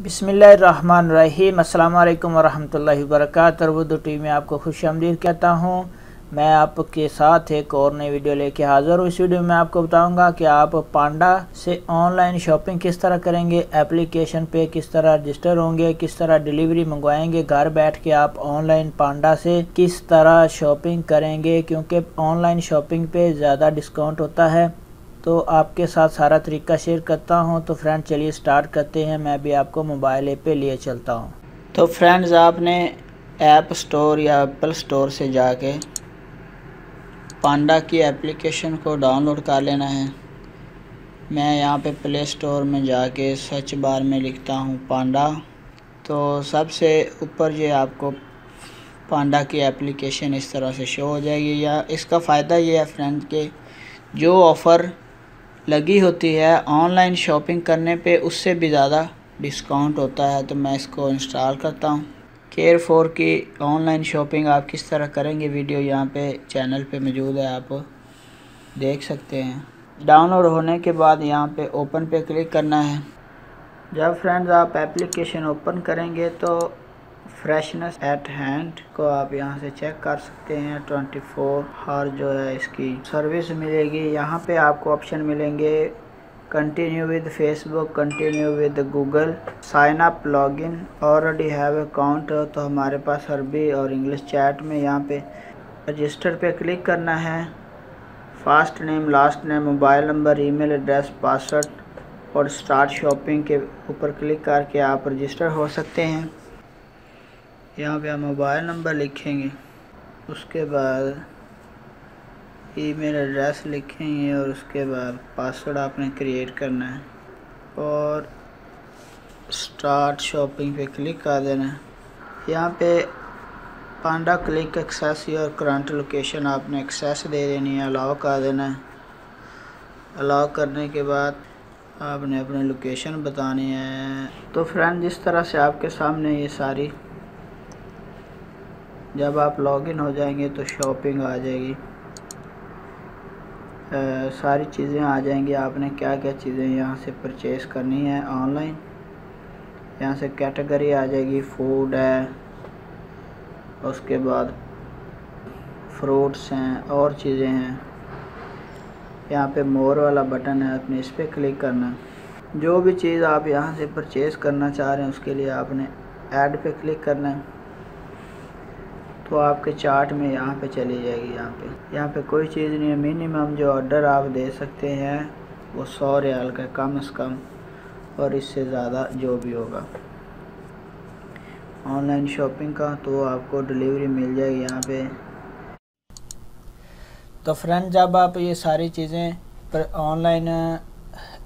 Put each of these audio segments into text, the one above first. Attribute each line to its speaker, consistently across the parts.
Speaker 1: बिस्मिल्लाहिर्रहमानिर्रहीम। अस्सलाम वालेकुम वरहमतुल्लाहि वबरकातुहू। उर्दू टीवी में आपको खुशामदीद कहता हूँ। मैं आपके साथ एक और नई वीडियो लेके हाज़िर हूँ। इस वीडियो में आपको बताऊंगा कि आप पांडा से ऑनलाइन शॉपिंग किस तरह करेंगे, एप्लीकेशन पे किस तरह रजिस्टर होंगे, किस तरह डिलीवरी मंगवाएंगे, घर बैठ के आप ऑनलाइन पांडा से किस तरह शॉपिंग करेंगे, क्योंकि ऑनलाइन शॉपिंग पे ज़्यादा डिस्काउंट होता है। तो आपके साथ सारा तरीका शेयर करता हूं। तो फ्रेंड चलिए स्टार्ट करते हैं। मैं भी आपको मोबाइल ऐप पे लिए चलता हूं। तो फ्रेंड्स आपने ऐप स्टोर या एप्पल स्टोर से जाके पांडा की एप्लीकेशन को डाउनलोड कर लेना है। मैं यहाँ पे प्ले स्टोर में जाके सर्च बार में लिखता हूँ पांडा। तो सबसे ऊपर ये आपको पांडा की एप्लीकेशन इस तरह से शो हो जाएगी। या इसका फ़ायदा ये है फ्रेंड के जो ऑफ़र लगी होती है ऑनलाइन शॉपिंग करने पे उससे भी ज़्यादा डिस्काउंट होता है। तो मैं इसको इंस्टॉल करता हूँ। केयर फोर की ऑनलाइन शॉपिंग आप किस तरह करेंगे वीडियो यहाँ पे चैनल पे मौजूद है, आप देख सकते हैं। डाउनलोड होने के बाद यहाँ पे ओपन पे क्लिक करना है। जब फ्रेंड्स आप एप्लीकेशन ओपन करेंगे तो फ्रेशनेस एट हैंड को आप यहाँ से चेक कर सकते हैं। 24 आवर जो है इसकी सर्विस मिलेगी। यहाँ पे आपको ऑप्शन मिलेंगे continue with Facebook, continue with Google, sign up, login, already have account. तो हमारे पास अरबी और इंग्लिश चैट में यहाँ पे रजिस्टर पे क्लिक करना है। First name, last name, mobile number, email address, password और स्टार्ट शॉपिंग के ऊपर क्लिक करके आप रजिस्टर हो सकते हैं। यहाँ पे आप मोबाइल नंबर लिखेंगे, उसके बाद ईमेल एड्रेस लिखेंगे और उसके बाद पासवर्ड आपने क्रिएट करना है और स्टार्ट शॉपिंग पे क्लिक कर देना है। यहाँ पे पांडा click access your current location आपने एक्सेस दे देनी है, अलाउ कर देना है। अलाउ करने के बाद आपने अपनी लोकेशन बतानी है। तो फ्रेंड जिस तरह से आपके सामने ये सारी, जब आप लॉगिन हो जाएंगे तो शॉपिंग आ जाएगी, सारी चीज़ें आ जाएंगी। आपने क्या क्या चीज़ें यहाँ से परचेज़ करनी है ऑनलाइन। यहाँ से कैटेगरी आ जाएगी, फूड है, उसके बाद फ्रूट्स हैं और चीज़ें हैं। यहाँ पे मोर वाला बटन है, आपने इस पर क्लिक करना है। जो भी चीज़ आप यहाँ से परचेज़ करना चाह रहे हैं उसके लिए आपने ऐड पे क्लिक करना है। तो आपके चार्ट में यहाँ पे चली जाएगी। यहाँ पे कोई चीज़ नहीं है। मिनिमम जो ऑर्डर आप दे सकते हैं वो 100 रियाल का कम से कम, और इससे ज़्यादा जो भी होगा ऑनलाइन शॉपिंग का तो आपको डिलीवरी मिल जाएगी यहाँ पे। तो फ्रेंड जब आप ये सारी चीज़ें पर ऑनलाइन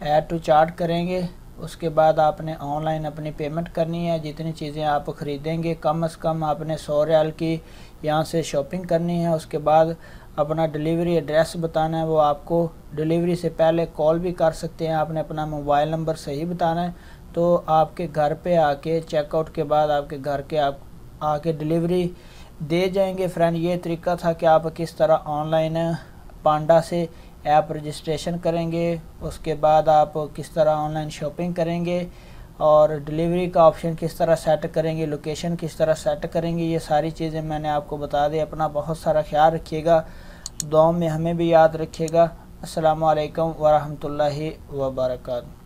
Speaker 1: ऐड टू चार्ट करेंगे उसके बाद आपने ऑनलाइन अपनी पेमेंट करनी है। जितनी चीज़ें आप ख़रीदेंगे कम से कम आपने 100 रियाल की यहाँ से शॉपिंग करनी है। उसके बाद अपना डिलीवरी एड्रेस बताना है। वो आपको डिलीवरी से पहले कॉल भी कर सकते हैं। आपने अपना मोबाइल नंबर सही बताना है तो आपके घर पे आके चेकआउट के बाद आपके घर के आप आके डिलीवरी दे जाएंगे। फ्रेंड ये तरीका था कि आप किस तरह ऑनलाइन पांडा से ऐप रजिस्ट्रेशन करेंगे, उसके बाद आप किस तरह ऑनलाइन शॉपिंग करेंगे और डिलीवरी का ऑप्शन किस तरह सेट करेंगे, लोकेशन किस तरह सेट करेंगे। ये सारी चीज़ें मैंने आपको बता दी। अपना बहुत सारा ख्याल रखिएगा, दुआ में हमें भी याद रखिएगा। अस्सलामु अलैकुम वरहमतुल्लाहि वबरकातुहू।